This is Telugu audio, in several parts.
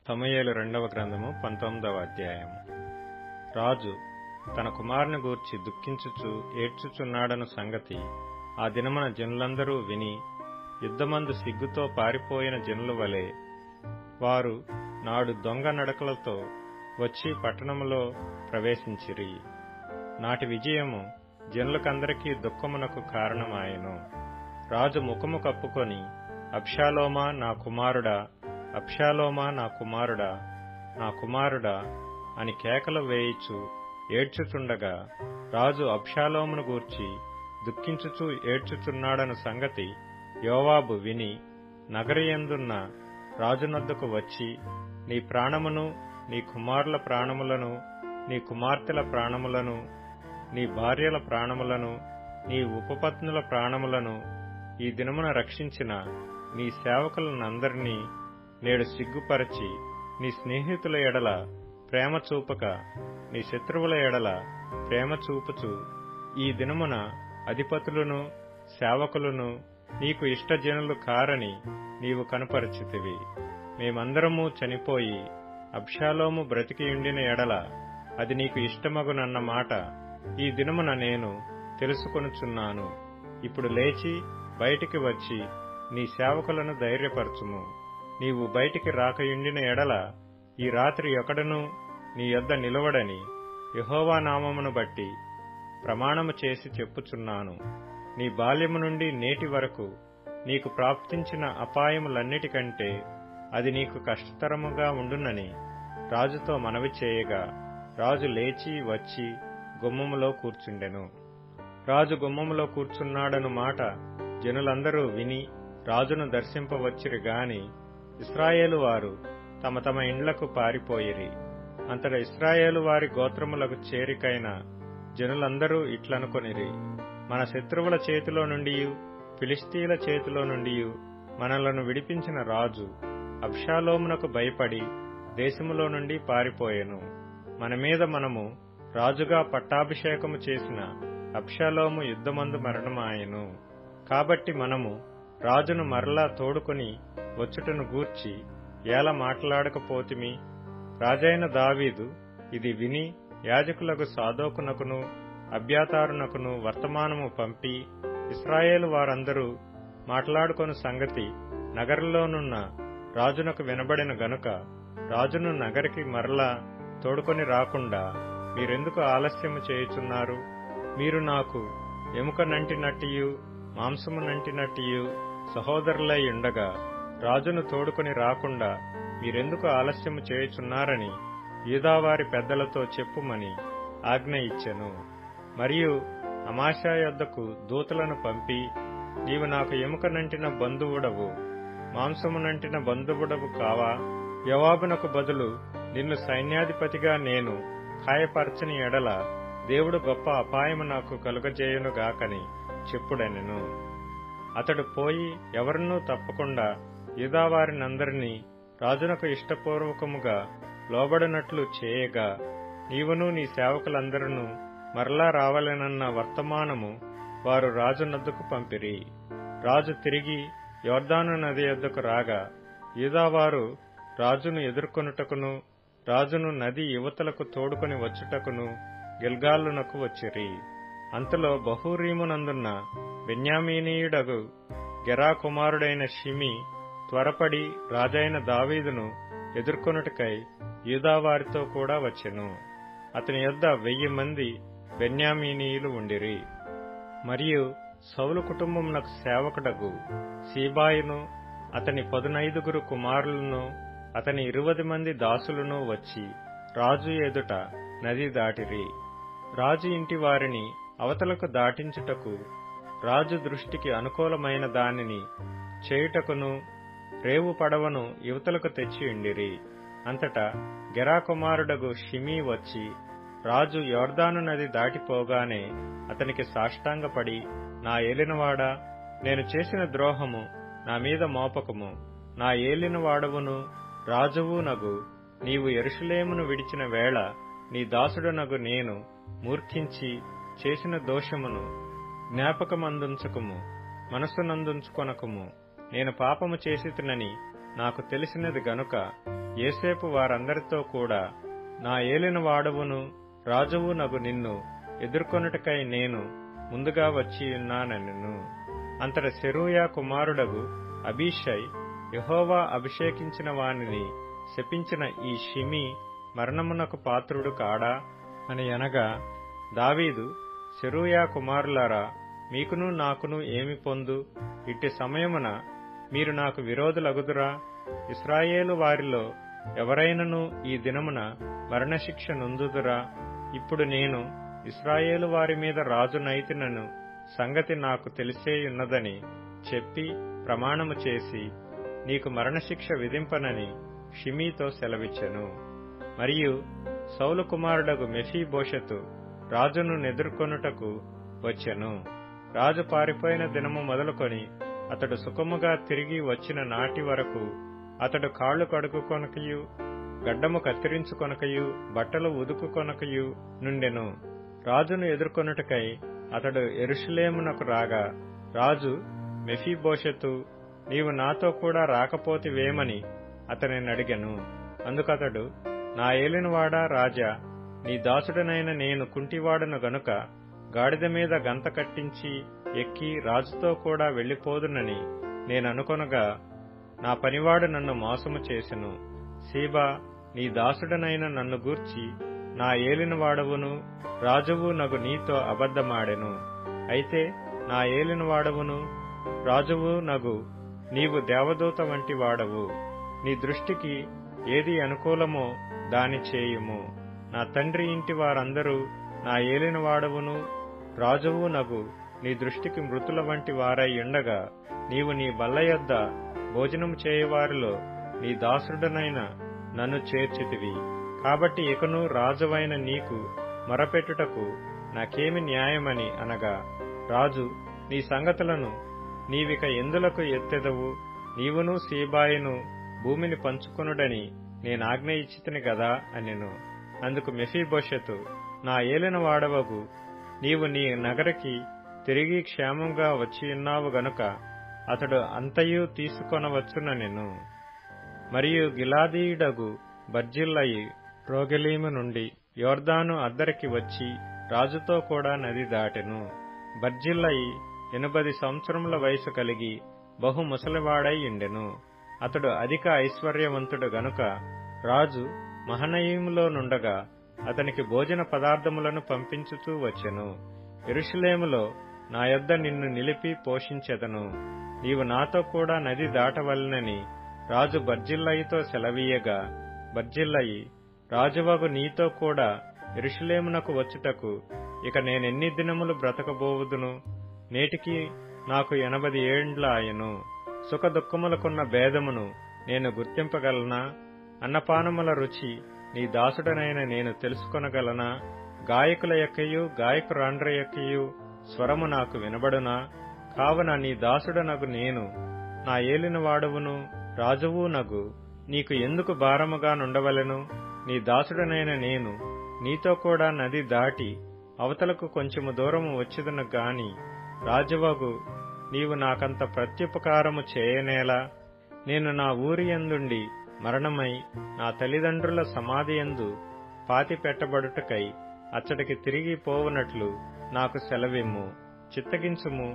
సమూయేలు రెండవ గ్రంథము 19వ అధ్యాయము. రాజు తన కుమారుని గూర్చి దుఃఖించుచు ఏడ్చుచున్నాడను సంగతి ఆ దినమున జనులందరూ విని, యుద్ధమందు సిగ్గుతో పారిపోయిన జనుల వలె వారు నాడు దొంగ నడకలతో వచ్చి పట్టణములో ప్రవేశించిరి. నాటి విజయము జనులకందరికీ దుఃఖమునకు కారణమాయెను. రాజు ముఖము కప్పుకొని, అబ్షాలోమా నా కుమారుడా, అబ్షాలోమా నా కుమారుడా, నా కుమారుడా అని కేకలు వేయిచు ఏడ్చుచుండగా, రాజు అబ్షాలోమును గూర్చి దుఃఖించుచు ఏడ్చుచున్నాడను సంగతి యోవాబు విని, నగరయందున్న రాజునొద్దకు వచ్చి, నీ ప్రాణమును, నీ కుమారుల ప్రాణములను, నీ కుమార్తెల ప్రాణములను, నీ భార్యల ప్రాణములను, నీ ఉపపత్నుల ప్రాణములను ఈ దినమున రక్షించిన నీ సేవకులనందరినీ నేడు సిగ్గుపరచి, నీ స్నేహితుల ఎడల ప్రేమ చూపక నీ శత్రువుల ఎడల ప్రేమ చూపుచు ఈ దినమున అధిపతులను సేవకులను నీకు ఇష్టజనులు కారని నీవు కనపరచితివి. మేమందరము చనిపోయి అబ్షాలోము బ్రతికియుండిన ఎడల అది నీకు ఇష్టమగునన్న మాట ఈ దినమున నేను తెలుసుకొనుచున్నాను. ఇప్పుడు లేచి బయటికి వచ్చి నీ సేవకులను ధైర్యపరచుము. నీవు బయటికి రాకయుండిన ఎడల ఈ రాత్రి ఒకడును నీ యొద్ద నిలవడని యెహోవా నామమును బట్టి ప్రమాణము చేసి చెప్పుచున్నాను. నీ బాల్యము నుండి నేటి వరకు నీకు ప్రాప్తించిన అపాయములన్నిటికంటే అది నీకు కష్టతరముగా ఉండునని రాజుతో మనవి చేయగా, రాజు లేచి వచ్చి గుమ్మములో కూర్చుండెను. రాజు గుమ్మములో కూర్చున్నాడను మాట జనులందరూ విని రాజును దర్శింపవచ్చిరి గాని ఇశ్రాయేలు వారు తమ తమ ఇండ్లకు పారిపోయిరి. అంతటా ఇశ్రాయేలు వారి గోత్రములకు చేరికైన జనులందరూ ఇట్లనుకొనిరి, మన శత్రువుల చేతిలో నుండి ఫిలిష్తీయుల చేతిలో నుండి మనలను విడిపించిన రాజు అబ్షాలోమునకు భయపడి దేశములో నుండి పారిపోయెను. మన మీద మనము రాజుగా పట్టాభిషేకము చేసిన అబ్షాలోము యుద్ధమందు మరణమాయెను. కాబట్టి మనము రాజును మరలా తోడుకొని వచ్చుటను గూర్చి ఎలా మాట్లాడకపోతిమి? రాజైన దావీదు ఇది విని యాజకులకు సాదోకునకును అబ్యాతారునకును వర్తమానము పంపి, ఇశ్రాయేలు వారందరూ మాట్లాడుకొను సంగతి నగరంలోనున్న రాజునకు వినబడిన గనుక రాజును నగరికి మరలా తోడుకొని రాకుండా మీరెందుకు ఆలస్యము చేయుచున్నారు? మీరు నాకు ఎముక నంటినట్టియు మాంసము నంటినట్టియు సహోదరులై ఉండగా రాజును తోడుకొని రాకుండా మీరెందుకు ఆలస్యము చేయుచున్నారని యూదావారి పెద్దలతో చెప్పుమని ఆజ్ఞ ఇచ్చెను. మరియు అమాషా యొద్దకు దూతలను పంపి, నీవు నాకు ఎముక నంటిన బంధువుడవు, మాంసము నంటిన బంధువుడవు కావా? యోవాబునకు బదులు నిన్ను సైన్యాధిపతిగా నేను ఖాయపరచని ఎడల దేవుడు గొప్ప అపాయము నాకు కలుగజేయునుగాకని చెప్పుడనెను. అతడు పోయి ఎవరినూ తప్పకుండా యూదావారినందరినీ రాజునకు ఇష్టపూర్వకముగా లోబడినట్లు చేయగా, నీవును నీ సేవకులందరూ మరలా రావాలనన్న వర్తమానము వారు రాజునొద్దకు పంపిరి. రాజు తిరిగి యొర్దాను నది యొద్దకు రాగా, యూదావారు రాజును ఎదుర్కొనుటకును రాజును నది యువతలకు తోడుకొని వచ్చుటకును గిల్గాలునకు వచ్చిరి. అంతలో బహూరీమునందున్న బెన్యామీనీయుడగు గెరా కుమారుడైన షిమి త్వరపడి రాజైన దావీదును ఎదుర్కొనుటకై యూదావారితో కూడా వచ్చెను. అతని యొద్ద 1000 మంది బెన్యామీనీయులు ఉండిరి. మరియు సౌలు కుటుంబమునకు సేవకుడగు సీబాయును అతని 15 కుమారులను అతని 20 మంది దాసులను వచ్చి రాజు ఎదుట నది దాటిరి. రాజు ఇంటి వారిని అవతలకు దాటించుటకు రాజు దృష్టికి అనుకూలమైన దానిని చేయుటకును రేవు పడవను యువతలకు తెచ్చి ఉండిరి. అంతటా గెరా కుమారుడగు షిమీ వచ్చి రాజు యొర్దాను నది దాటిపోగానే అతనికి సాష్టాంగపడి, నా ఏలినవాడా, నేను చేసిన ద్రోహము నా మీద మోపకము. నా ఏలినవాడవును రాజువు నగు నీవు యెరూషలేమును విడిచిన వేళ నీ దాసుడనగు నేను మూర్ఖించి చేసిన దోషమును జ్ఞాపకమందుంచకుము, మనస్సునందుంచుకొనకుము. నేను పాపము చేసితినని నాకు తెలిసినది గనుక యోసేపు వారందరితో కూడా, నా ఏలిన వాడవును రాజువు నగు నిన్ను ఎదుర్కొనుటకై నేను ముందుగా వచ్చియున్నానెను. అంతట సెరూయా కుమారుడగు అబీషై, యెహోవా అభిషేకించిన వానిని శపించిన ఈ షిమీ మరణమునకు పాత్రుడు కాడా అని అనగా, దావీదు, సెరూయా కుమారులారా, మీకును నాకును ఏమి పొందు? ఇట్టి సమయమున మీరు నాకు విరోధులగుదురా? ఇశ్రాయేలు వారిలో ఎవరైనను ఈ దినమున మరణశిక్ష నొందుదురా? ఇప్పుడు నేను ఇశ్రాయేలు వారి మీద రాజునైతినను సంగతి నాకు తెలిసేయున్నదని చెప్పి ప్రమాణము చేసి నీకు మరణశిక్ష విధింపనని షిమీతో సెలవిచ్చెను. మరియు సౌలు కుమారుడగు మెఫీబోషెతు రాజును నెదుర్కొనుటకు వచ్చెను. రాజు పారిపోయిన దినము మొదలుకొని అతడు సుఖముగా తిరిగి వచ్చిన నాటి వరకు అతడు కాళ్లు కడుగుకొనకయు, గడ్డము కత్తిరించుకొనకయు, బట్టలు ఉదుకుకొనకయు నుండెను. రాజును ఎదుర్కొనుటకై అతడు యెరూషలేమునకు రాగా, రాజు, మెఫీబోషెతు, నీవు నాతో కూడా రాకపోతివేమని అతనిని అడిగెను. అందుకతడు, నా ఏలినవాడా రాజా, నీ దాసుడనైన నేను కుంటివాడను గనుక గాడిద మీద గంత కట్టించి ఎక్కి రాజుతో కూడా వెళ్లిపోదునని నేననుకొనగా నా పనివాడు నన్ను మోసము చేసెను. సీబా, నీ దాసుడనైన నన్ను గూర్చి నా ఏలినవాడవును రాజువు నగు నీతో అబద్ధమాడెను. అయితే నా ఏలినవాడవును రాజువు నగు నీవు దేవదూత వంటి వాడవు. నీ దృష్టికి ఏది అనుకూలమో దాని చేయుము. నా తండ్రి ఇంటి వారందరూ నా ఏలినవాడవును రాజువు నగు నీ దృష్టికి మృతుల వంటి వారై ఉండగా, నీవు నీ బల్ల యొద్ద భోజనం చేయవారిలో నీ దాసుడనైన నన్ను చేర్చితివి. కాబట్టి ఇకను రాజువైన నీకు మొరపెట్టుటకు నాకేమి న్యాయమని అనగా, రాజు, నీ సంగతులను నీవిక ఎందులకు ఎత్తెదవు? నీవును సీబాయును భూమిని పంచుకొనుడని నేనాజ్ఞ ఇచ్చితిని గదా అనెను. అందుకు మెఫీబోషెతు, నా ఏలిన వాడవగు నీవు నీ నగరికి తిరిగి క్షేమంగా వచ్చియున్నావు గనుక అతడు అంతయు తీసుకొనవచ్చుననెను. మరియు గిలాదీయుడగు బర్జిల్లయి రోగెలీము నుండి యొర్దాను అద్దరికి వచ్చి రాజుతో కూడా నది దాటెను. బర్జిల్లయి 80 సంవత్సరముల వయసు కలిగి బహు ముసలివాడై ఉండెను. అతడు అధిక ఐశ్వర్యవంతుడు గనుక రాజు మహనయీములో నుండగా అతనికి భోజన పదార్థములను పంపించుతూ వచ్చెను. యెరూషలేములో నా యొద్ద నిన్ను నిలిపి పోషించెదను. నీవు నాతో కూడా నది దాటవలెనని రాజు బర్జిల్లయితో సెలవీయగా, బర్జిల్లయి, రాజువగు నీతో కూడా యెరూషలేమునకు వచ్చుటకు ఇక నేనెన్ని దినములు బ్రతకబోవుదును? నేటికి నాకు 80 ఏండ్లాయెను. సుఖ దుఃఖములకున్న భేదమును నేను గుర్తింపగలనా? అన్నపానముల రుచి నీ దాసుడనైన నేను తెలుసుకొనగలనా? గాయకుల యొక్కయు గాయకురాండ్ర యొక్కయు స్వరము నాకు వినబడునా? కావున నీ దాసుడనగు నేను, నా ఏలినవాడవును రాజువు నగు నీకు ఎందుకు భారముగా నుండవలెను? నీ దాసుడనైన నేను నీతో కూడా నది దాటి అవతలకు కొంచెము దూరము వచ్చేదను గాని, రాజువగు నీవు నాకంత ప్రత్యుపకారము చేయనేలా? నేను నా ఊరియందుండి మరణమై నా తల్లిదండ్రుల సమాధియందు పాతి పెట్టబడుటకై అచ్చటికి తిరిగి పోవునట్లు నాకు సెలవిమ్ము. చిత్తగించుము.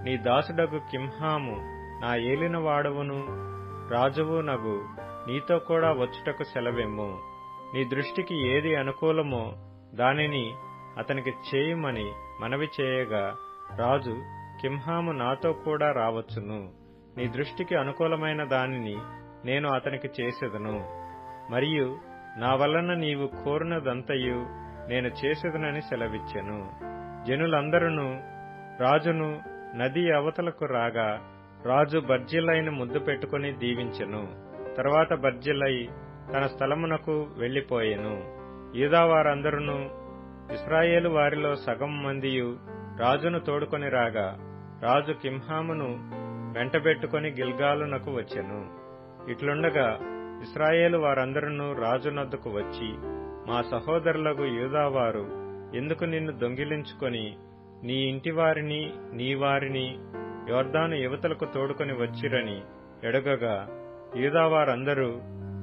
నీ దాసుడగు కింహాము నా ఏలినవాడవును రాజువు నగు నీతో కూడా వచ్చుటకు సెలవిమ్ము. నీ దృష్టికి ఏది అనుకూలమో దానిని అతనికి చేయుమని మనవి చేయగా, రాజు, కింహాము నాతో కూడా రావచ్చును. నీ దృష్టికి అనుకూలమైన దానిని నేను అతనికి చేసెదను. మరియు నా వలన నీవు కోరినదంతయు నేను చేసేదనని సెలవిచ్చెను. జనులందరూ రాజును నది అవతలకు రాగా, రాజు బర్జిల్లయిని ముద్దు పెట్టుకుని దీవించెను. తర్వాత బర్జిల్లయి తన స్థలమునకు వెళ్లిపోయెను. యూదావారందరూ ఇశ్రాయేలు వారిలో సగం మందియు రాజును తోడుకొని రాగా, రాజు కింహామును వెంటబెట్టుకుని గిల్గాలునకు వచ్చెను. ఇట్లుండగా ఇశ్రాయేలు వారందరూ రాజునొద్దకు వచ్చి, మా సహోదరులకు యూదావారు ఎందుకు నిన్ను దొంగిలించుకొని నీ ఇంటివారిని నీ వారిని యొర్దాను యువతలకు తోడుకొని వచ్చిరని ఎడగగా, యూదావారందరూ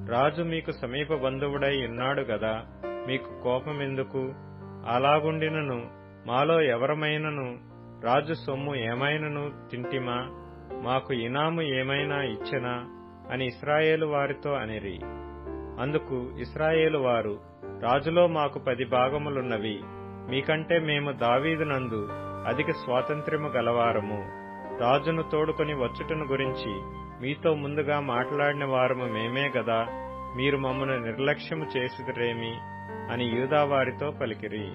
రాజు మీకు సమీప బంధువుడై ఉన్నాడు గదా, మీకు కోపమెందుకు? అలాగుండినను మాలో ఎవరమైనను రాజు సొమ్ము ఏమైనను తింటిమా? మాకు ఇనాము ఏమైనా ఇచ్చెనా అని ఇశ్రాయేలు వారితో అనిరి. అందుకు ఇశ్రాయేలు వారు, రాజులో మాకు 10 భాగములున్నవి. మీకంటే మేము దావీదునందు అధిక స్వాతంత్ర్యము గలవారము. రాజును తోడుకొని వచ్చుటను గురించి మీతో ముందుగా మాట్లాడిన వారము మేమే గదా, మీరు మమ్మను నిర్లక్ష్యము చేసిదిరేమి అని యూదావారితో పలికిరి.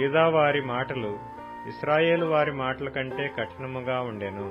యూదావారి మాటలు ఇశ్రాయేలు వారి మాటల కంటే కఠినముగా ఉండెను.